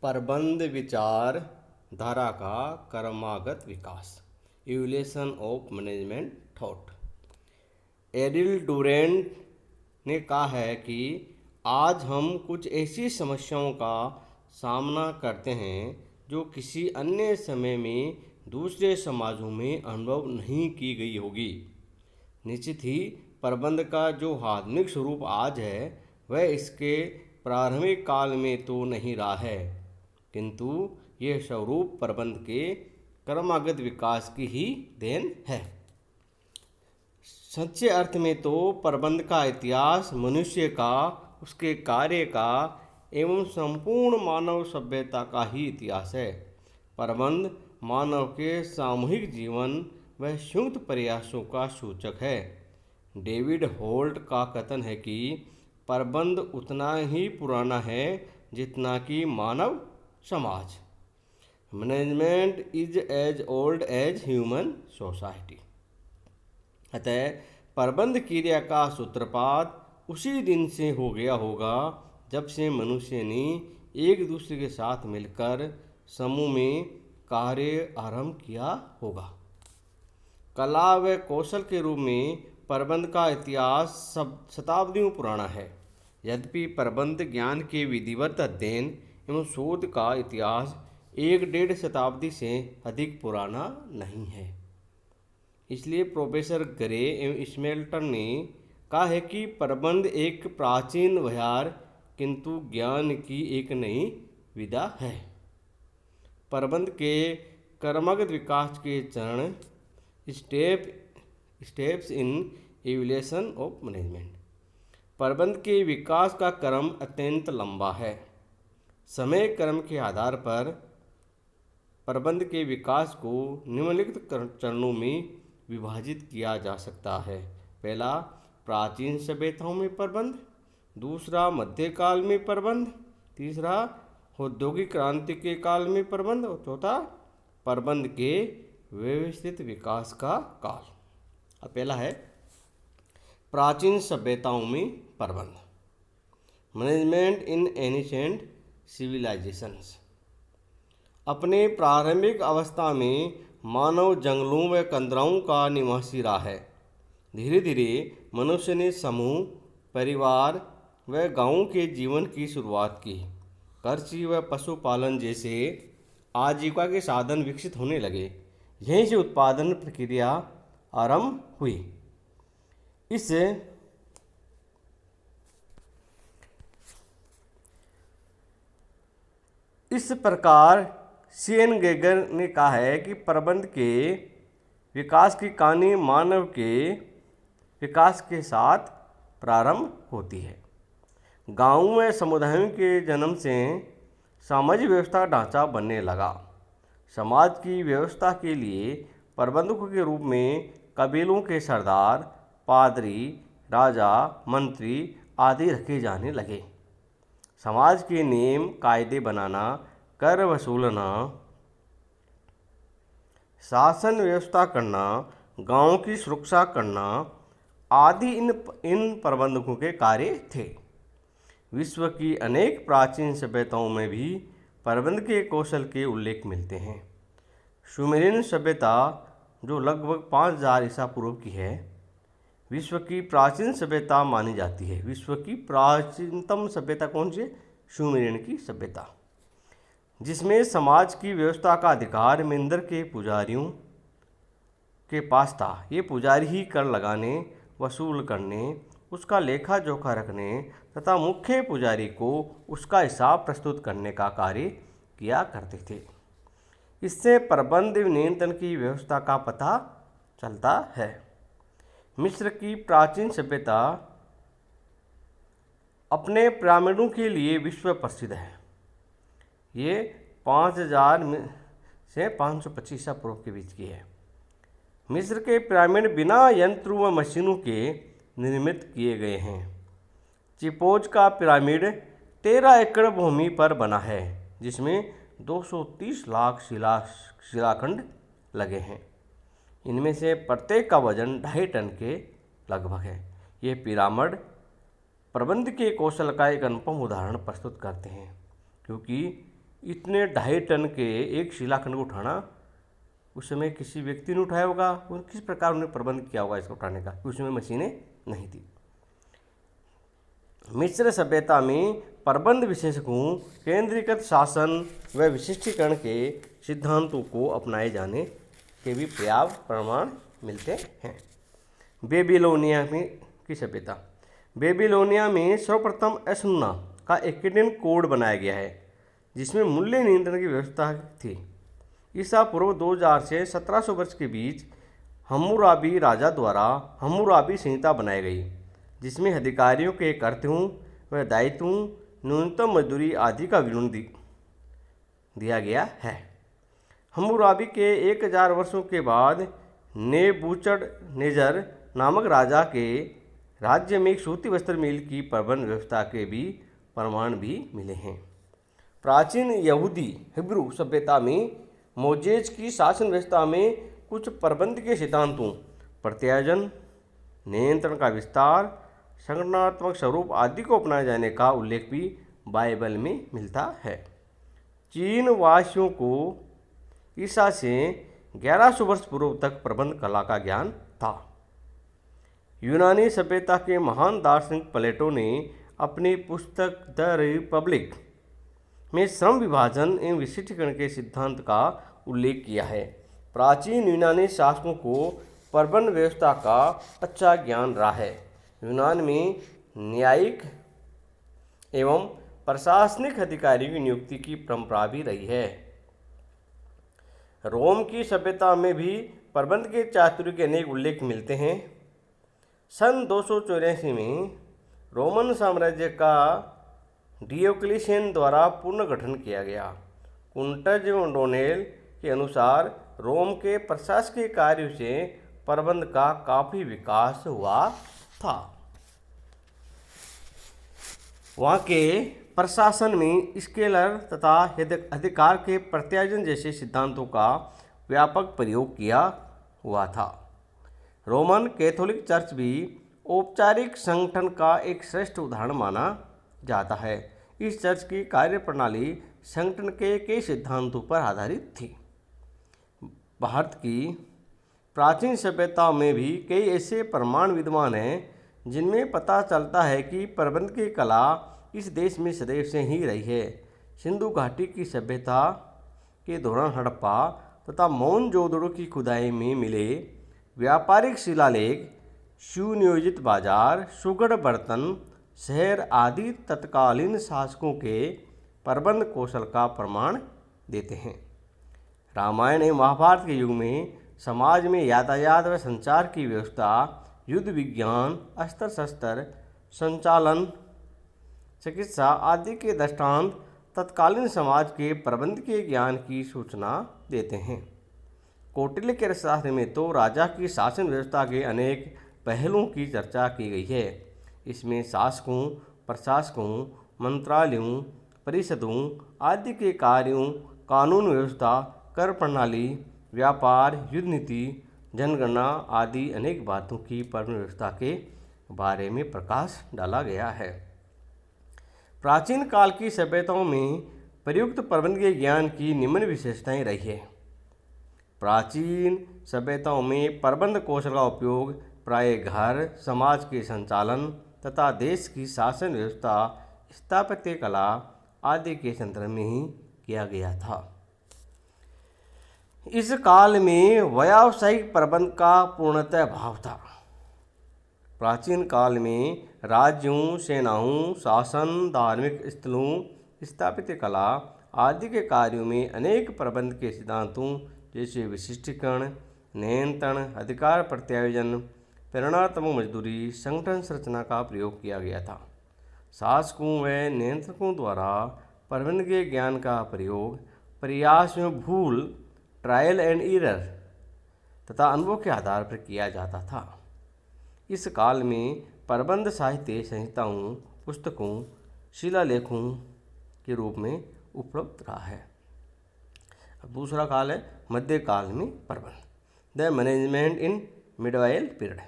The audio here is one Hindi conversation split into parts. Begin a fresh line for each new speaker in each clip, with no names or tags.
प्रबंध विचार धारा का क्रमागत विकास, evolution of management thought. Ariel Durant ने कहा है कि आज हम कुछ ऐसी समस्याओं का सामना करते हैं जो किसी अन्य समय में दूसरे समाजों में अनुभव नहीं की गई होगी। निश्चित ही प्रबंध का जो आधुनिक स्वरूप आज है वह इसके प्रारंभिक काल में तो नहीं रहा है, किंतु यह स्वरूप प्रबंध के क्रमागत विकास की ही देन है। सच्चे अर्थ में तो प्रबंध का इतिहास मनुष्य का, उसके कार्य का एवं संपूर्ण मानव सभ्यता का ही इतिहास है। प्रबंध मानव के सामूहिक जीवन व संयुक्त प्रयासों का सूचक है। डेविड होल्ट का कथन है कि प्रबंध उतना ही पुराना है जितना कि मानव समाज। Management is as old as human society. अतः प्रबंध क्रिया का सूत्रपात उसी दिन से हो गया होगा जब से मनुष्य ने एक दूसरे के साथ मिलकर समूह में कार्य आरंभ किया होगा। कला व कौशल के रूप में प्रबंध का इतिहास शताब्दियों पुराना है। यद्यपि प्रबंध ज्ञान के विधिवत अध्ययन एवं शोध का इतिहास 1-1.5 शताब्दी से अधिक पुराना नहीं है। इसलिए प्रोफेसर ग्रे एवं स्मेल्टन ने कहा है कि प्रबंध एक प्राचीन व्यवहार किंतु ज्ञान की एक नई विधा है। प्रबंध के क्रमागत विकास के चरण, steps in evolution of management. प्रबंध के विकास का क्रम अत्यंत लंबा है। समय क्रम के आधार पर प्रबंध के विकास को निम्नलिखित चरणों में विभाजित किया जा सकता है। पहला, प्राचीन सभ्यताओं में प्रबंध। दूसरा, मध्यकाल में प्रबंध। तीसरा, औद्योगिक क्रांति के काल में प्रबंध। और चौथा, प्रबंध के व्यवस्थित विकास का काल। अब पहला है प्राचीन सभ्यताओं में प्रबंध। मैनेजमेंट इन एनिशेंट सिविलाइजेशंस। अपने प्रारंभिक अवस्था में मानव जंगलों व कंदराओं का निवासी रहा है। धीरे धीरे मनुष्य ने समूह, परिवार व गांवों के जीवन की शुरुआत की। कृषि व पशुपालन जैसे आजीविका के साधन विकसित होने लगे। यहीं से उत्पादन प्रक्रिया आरंभ हुई। इस प्रकार सीएन गेगर ने कहा है कि प्रबंध के विकास की कहानी मानव के विकास के साथ प्रारंभ होती है। गांवों में समुदायों के जन्म से सामाजिक व्यवस्था ढांचा बनने लगा। समाज की व्यवस्था के लिए प्रबंधकों के रूप में कबीलों के सरदार, पादरी, राजा, मंत्री आदि रखे जाने लगे। समाज के नियम कायदे बनाना, कर वसूलना, शासन व्यवस्था करना, गांव की सुरक्षा करना आदि इन प्रबंधकों के कार्य थे। विश्व की अनेक प्राचीन सभ्यताओं में भी प्रबंध के कौशल के उल्लेख मिलते हैं। सुमेरियन सभ्यता जो लगभग 5000 ईसा पूर्व की है, विश्व की प्राचीन सभ्यता मानी जाती है। विश्व की प्राचीनतम सभ्यता कौन सी है? सुमेरियन की सभ्यता, जिसमें समाज की व्यवस्था का अधिकार मेंदर के पुजारियों के पास था। ये पुजारी ही कर लगाने, वसूल करने, उसका लेखा जोखा रखने तथा मुख्य पुजारी को उसका हिसाब प्रस्तुत करने का कार्य किया करते थे। इससे प्रबंध नियंत्रण की व्यवस्था का पता चलता है। मिस्र की प्राचीन सभ्यता अपने पिरामिडों के लिए विश्व प्रसिद्ध है। ये 5000 से 525 ईसा पूर्व के बीच की है। मिस्र के पिरामिड बिना यंत्रों व मशीनों के निर्मित किए गए हैं। चिपोज का पिरामिड 13 एकड़ भूमि पर बना है, जिसमें 230 लाख शिलाखंड लगे हैं। इनमें से प्रत्येक का वजन 2.5 टन के लगभग है। ये पिरामिड प्रबंध के कौशल का एक अनुपम उदाहरण प्रस्तुत करते हैं, क्योंकि इतने 2.5 टन के एक शिलाखंड को उठाना उस समय किसी व्यक्ति ने उठाया होगा और किस प्रकार उन्हें प्रबंध किया होगा इसको उठाने का, उस समय मशीनें नहीं थी। मिस्र सभ्यता में प्रबंध विशेषज्ञों केंद्रीकृत शासन व विशिष्टीकरण के सिद्धांतों को अपनाए जाने के भी पर्याप्त प्रमाण मिलते हैं। बेबीलोनिया में की सभ्यता। बेबीलोनिया में सर्वप्रथम असुन्ना का एक्केडियन कोड बनाया गया है जिसमें मूल्य नियंत्रण की व्यवस्था थी। ईसा पूर्व 2000 से 1700 वर्ष के बीच हम्मुराबी राजा द्वारा हम्मुराबी संहिता बनाई गई जिसमें अधिकारियों के कर्तव्यों व दायित्वों, न्यूनतम मजदूरी आदि का विवरण दिया गया है। हम्मुराबी के 1000 वर्षों के बाद नेबूचडनेजर नामक राजा के राज्य में एक सूती वस्त्र मिल की प्रबंध व्यवस्था के भी प्रमाण भी मिले हैं। प्राचीन यहूदी हिब्रू सभ्यता में मोजेज की शासन व्यवस्था में कुछ प्रबंध के सिद्धांतों, प्रत्यायोजन, नियंत्रण का विस्तार, संगठनात्मक स्वरूप आदि को अपनाए जाने का उल्लेख भी बाइबल में मिलता है। चीन वासियों को ईसा से 1100 वर्ष पूर्व तक प्रबंध कला का ज्ञान था। यूनानी सभ्यता के महान दार्शनिक प्लेटो ने अपनी पुस्तक द रिपब्लिक में श्रम विभाजन एवं विशिष्टीकरण के सिद्धांत का उल्लेख किया है। प्राचीन यूनानी शासकों को प्रबंध व्यवस्था का अच्छा ज्ञान रहा है। यूनान में न्यायिक एवं प्रशासनिक अधिकारियों की नियुक्ति की परंपरा भी रही है। रोम की सभ्यता में भी प्रबंध के चातुर्य के अनेक उल्लेख मिलते हैं। सन 284 में रोमन साम्राज्य का डियोक्लिशियन द्वारा पुनर्गठन किया गया। कुंटज एवं डोनेल के अनुसार रोम के प्रशासकीय कार्यों से प्रबंध का काफ़ी विकास हुआ था। वहाँ के प्रशासन में स्केलर तथा अधिकार के प्रत्यायोजन जैसे सिद्धांतों का व्यापक प्रयोग किया हुआ था। रोमन कैथोलिक चर्च भी औपचारिक संगठन का एक श्रेष्ठ उदाहरण माना जाता है। इस चर्च की कार्यप्रणाली संगठन के कई सिद्धांतों पर आधारित थी। भारत की प्राचीन सभ्यताओं में भी कई ऐसे प्रमाण विद्यमान हैं जिनमें पता चलता है कि प्रबंध की कला इस देश में सदैव से ही रही है। सिंधु घाटी की सभ्यता के दौरान हड़प्पा तथा मोहनजोदड़ो की खुदाई में मिले व्यापारिक शिलालेख, सुनियोजित बाजार, सुगढ़ बर्तन, शहर आदि तत्कालीन शासकों के प्रबंध कौशल का प्रमाण देते हैं। रामायण एवं महाभारत के युग में समाज में यातायात व संचार की व्यवस्था, युद्ध विज्ञान, अस्त्र शस्त्र, संचालन, चिकित्सा आदि के दृष्टांत तत्कालीन समाज के प्रबंध के ज्ञान की सूचना देते हैं। कौटिल्य के अर्थशास्त्र में तो राजा की शासन व्यवस्था के अनेक पहलुओं की चर्चा की गई है। इसमें शासकों, प्रशासकों, मंत्रालयों, परिषदों आदि के कार्यों, कानून व्यवस्था, कर प्रणाली, व्यापार, युद्ध नीति, जनगणना आदि अनेक बातों की प्रबंध व्यवस्था के बारे में प्रकाश डाला गया है। प्राचीन काल की सभ्यताओं में प्रयुक्त प्रबंधकीय ज्ञान की निम्न विशेषताएं रही है। प्राचीन सभ्यताओं में प्रबंध कौशल का उपयोग प्रायः घर, समाज के संचालन तथा देश की शासन व्यवस्था, स्थापत्य कला आदि के संदर्भ में ही किया गया था। इस काल में व्यावसायिक प्रबंध का पूर्णतः अभाव था। प्राचीन काल में राज्यों, सेनाओं, शासन, धार्मिक स्थलों, स्थापत्य कला आदि के कार्यों में अनेक प्रबंध के सिद्धांतों जैसे विशिष्टीकरण, नियंत्रण, अधिकार प्रत्यायोजन, प्रेरणात्मक मजदूरी, संगठन संरचना का प्रयोग किया गया था। शासकों व नियंत्रकों द्वारा प्रबंध के ज्ञान का प्रयोग प्रयास में भूल, ट्रायल एंड एरर तथा अनुभव के आधार पर किया जाता था। इस काल में प्रबंध साहित्य संहिताओं, पुस्तकों, शिलालेखों के रूप में उपलब्ध रहा है। अब दूसरा काल है मध्यकाल में प्रबंध, द मैनेजमेंट इन मिडवाइल पीरियड।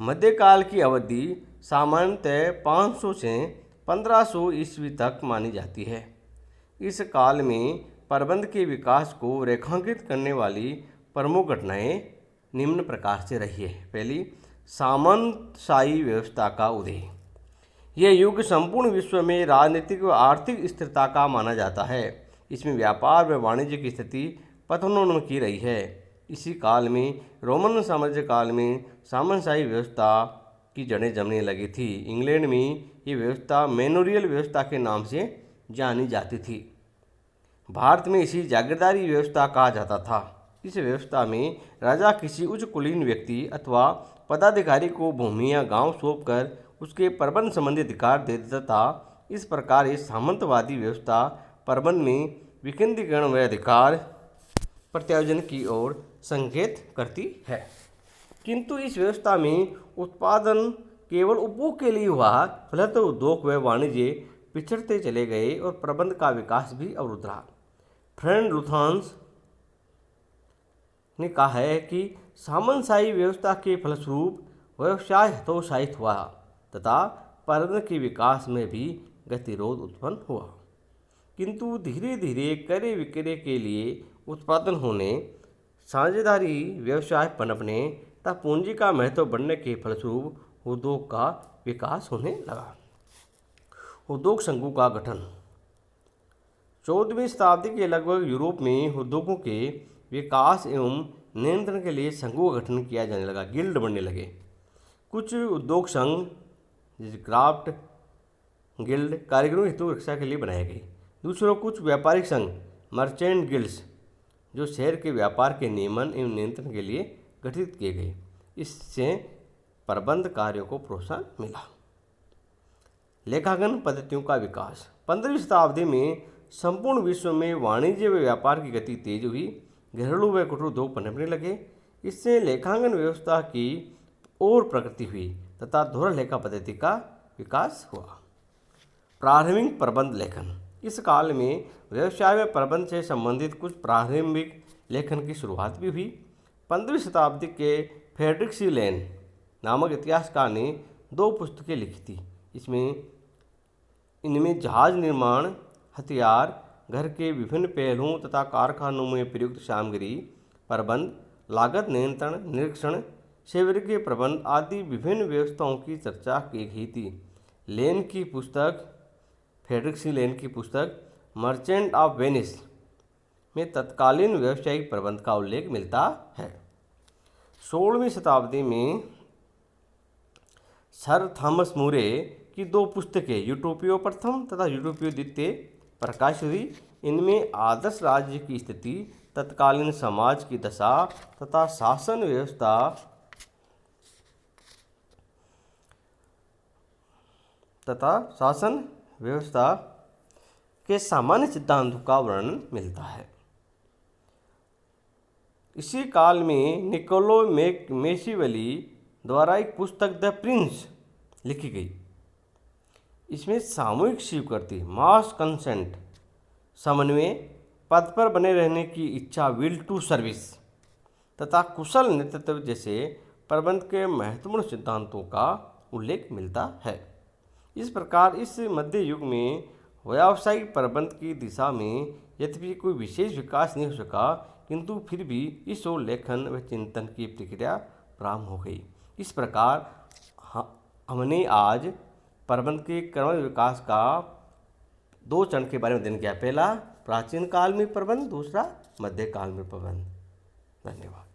मध्यकाल की अवधि सामान्यतः 500 से 1500 ईस्वी तक मानी जाती है। इस काल में प्रबंध के विकास को रेखांकित करने वाली प्रमुख घटनाएं निम्न प्रकार से रही है। पहली, सामंतशाही व्यवस्था का उदय। यह युग संपूर्ण विश्व में राजनीतिक व आर्थिक स्थिरता का माना जाता है। इसमें व्यापार व वाणिज्य की स्थिति पतनोन्मुखी रही है। इसी काल में रोमन साम्राज्य काल में सामंतशाही व्यवस्था की जड़ें जमने लगी थी। इंग्लैंड में ये व्यवस्था मैनोरियल व्यवस्था के नाम से जानी जाती थी। भारत में इसी जागीरदारी व्यवस्था कहा जाता था। इस व्यवस्था में राजा किसी उच्च कुलीन व्यक्ति अथवा पदाधिकारी को भूमि या गांव सौंपकर उसके प्रबंध संबंधी अधिकार दे देता था। इस प्रकार ये सामंतवादी व्यवस्था प्रबंध में विकेंद्रीकरण व अधिकार प्रत्यायोजन की ओर संकेत करती है। किंतु इस व्यवस्था में उत्पादन केवल उपभोग के लिए हुआ, फलतः उद्योग व वाणिज्य पिछड़ते चले गए और प्रबंध का विकास भी अवरुद्ध रहा। फ्रेंड लुथान्स ने कहा है कि सामंतशाही व्यवस्था के फलस्वरूप व्यवसाय हतोत्साहित हुआ तथा प्रबंध के विकास में भी गतिरोध उत्पन्न हुआ। किंतु धीरे धीरे क्रय विक्रय के लिए उत्पादन होने, साझेदारी व्यवसाय पनपने तथा पूंजी का महत्व बढ़ने के फलस्वरूप उद्योग का विकास होने लगा। उद्योग संघों का गठन। 14वीं शताब्दी के लगभग यूरोप में उद्योगों के विकास एवं नियंत्रण के लिए संघों का गठन किया जाने लगा, गिल्ड बनने लगे। कुछ उद्योग संघ जैसे क्राफ्ट गिल्ड कारीगरों हेतु रक्षा के लिए बनाए गए। दूसरों कुछ व्यापारिक संघ मर्चेंट गिल्ड्स जो शहर के व्यापार के नियमन एवं नियंत्रण के लिए गठित किए गए। इससे प्रबंध कार्यों को प्रोत्साहन मिला। लेखांकन पद्धतियों का विकास। 15वीं शताब्दी में संपूर्ण विश्व में वाणिज्य व व्यापार की गति तेज हुई। घरेलू व कुटीर उद्योग पनपने लगे। इससे लेखांकन व्यवस्था की और प्रगति हुई तथा दोहरा लेखा पद्धति का विकास हुआ। प्रारंभिक प्रबंध लेखन। इस काल में व्यवसाय व प्रबंध से संबंधित कुछ प्रारंभिक लेखन की शुरुआत भी हुई। 15वीं शताब्दी के फ्रेडरिक सी लेन नामक इतिहासकार ने 2 पुस्तकें लिखी थी। इनमें जहाज निर्माण, हथियार, घर के विभिन्न पहलुओं तथा कारखानों में प्रयुक्त सामग्री प्रबंध, लागत नियंत्रण, निरीक्षण, सेवरी के प्रबंध आदि विभिन्न व्यवस्थाओं की चर्चा की गई थी। लेन की पुस्तक, फ्रेडरिक सी लेन की पुस्तक मर्चेंट ऑफ वेनिस में तत्कालीन व्यावसायिक प्रबंध का उल्लेख मिलता है। 16वीं शताब्दी में सर थॉमस मूरे की 2 पुस्तकें यूटोपियो प्रथम तथा यूटोपियो द्वितीय प्रकाशित हुई। इनमें आदर्श राज्य की स्थिति, तत्कालीन समाज की दशा तथा शासन व्यवस्था के सामान्य सिद्धांतों का वर्णन मिलता है। इसी काल में निकोलो मेशिवली द्वारा एक पुस्तक द प्रिंस लिखी गई। इसमें सामूहिक स्वीकृति, मास कंसेंट, समन्वय, पद पर बने रहने की इच्छा, विल टू सर्विस तथा कुशल नेतृत्व जैसे प्रबंध के महत्वपूर्ण सिद्धांतों का उल्लेख मिलता है। इस प्रकार इस मध्य युग में व्यावसायिक प्रबंध की दिशा में यद्यपि कोई विशेष विकास नहीं हो सका, किंतु फिर भी इस ओर लेखन व चिंतन की प्रक्रिया प्रारंभ हो गई। इस प्रकार हमने आज प्रबंध के क्रमबद्ध विकास का 2 चरण के बारे में अध्ययन किया। पहला प्राचीन काल में प्रबंध, दूसरा मध्यकाल में प्रबंध। धन्यवाद।